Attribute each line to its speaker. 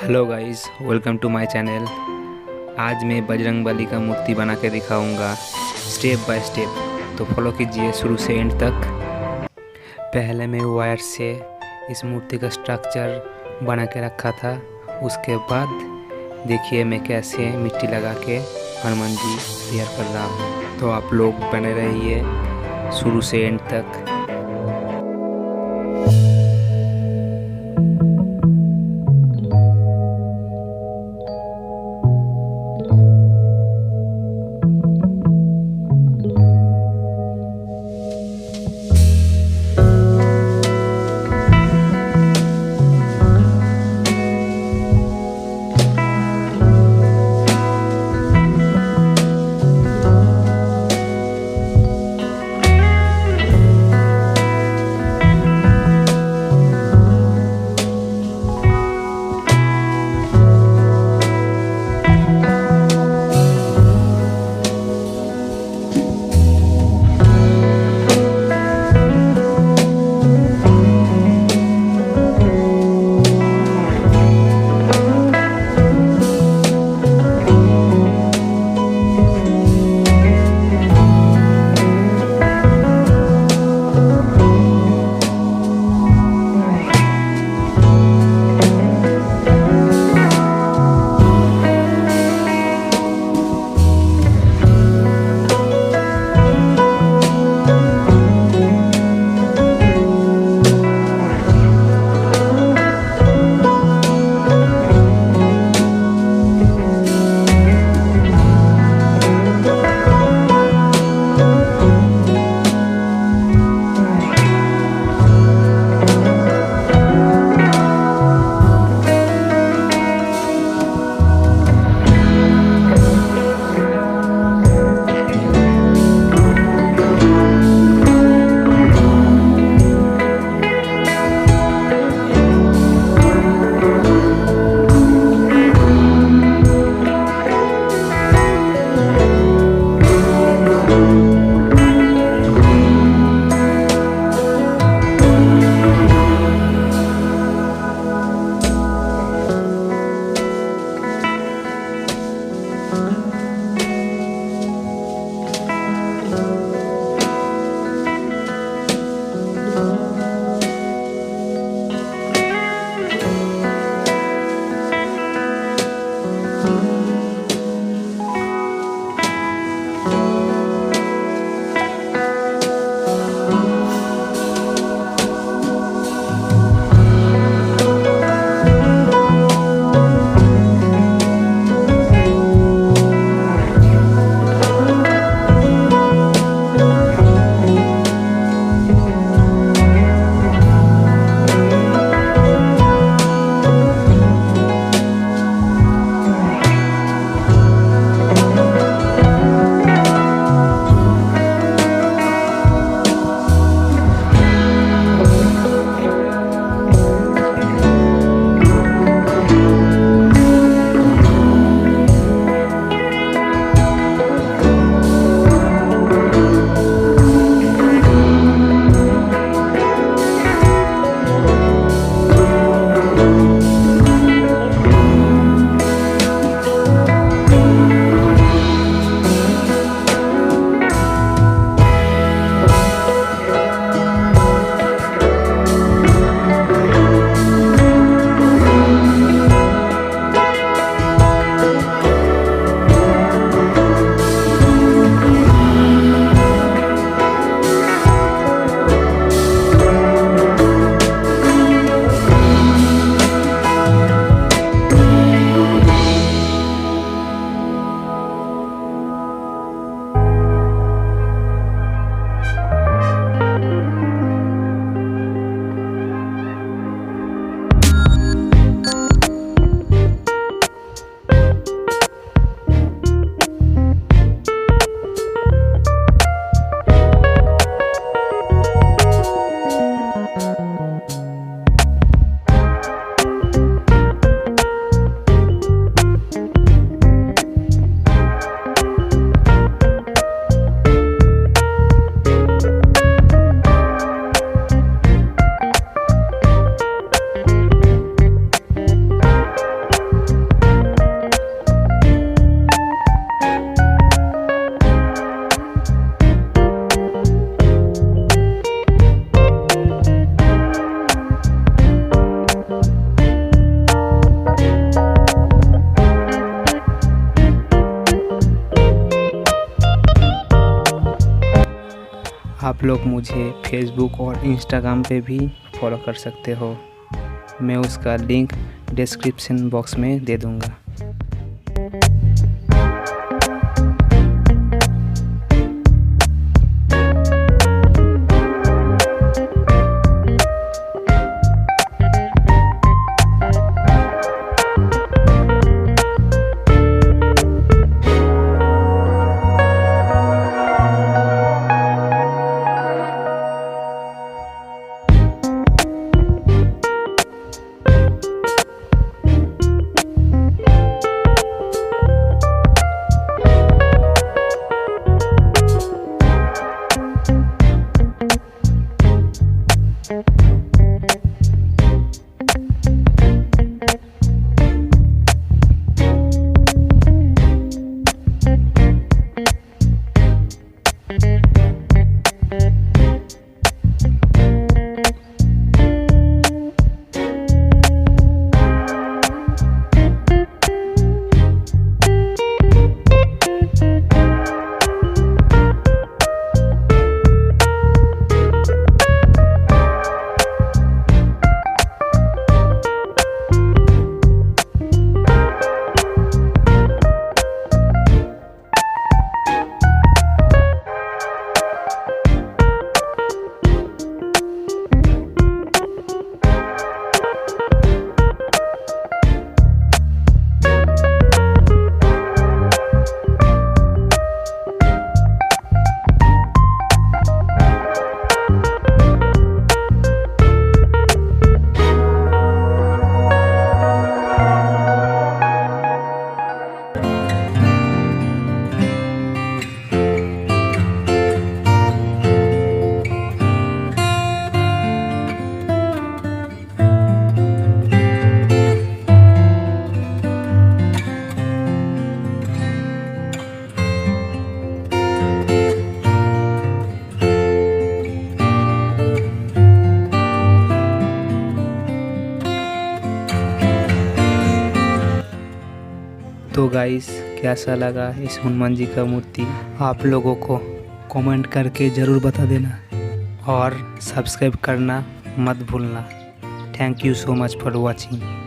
Speaker 1: Hello guys, welcome to my channel. आज मैं बजरंगबली का मूर्ति बना के दिखाऊंगा स्टेप बाय स्टेप। तो फॉलो कीजिए शुरू से एंड तक। पहले मैं वायर से इस मूर्ति का स्ट्रक्चर बना के रखा था। उसके बाद देखिए मैं कैसे मिट्टी लगा के हनुमान जी तैयार कर रहा हूँ। तो आप लोग बने रहिए शुरू से एंड तक। आप लोग मुझे फेसबुक और इंस्टाग्राम पे भी फॉलो कर सकते हो। मैं उसका लिंक डिस्क्रिप्शन बॉक्स में दे दूँगा। तो गाइस, कैसा लगा इस हनुमान जी का मूर्ति आप लोगों को कमेंट करके ज़रूर बता देना और सब्सक्राइब करना मत भूलना। Thank you so much for watching.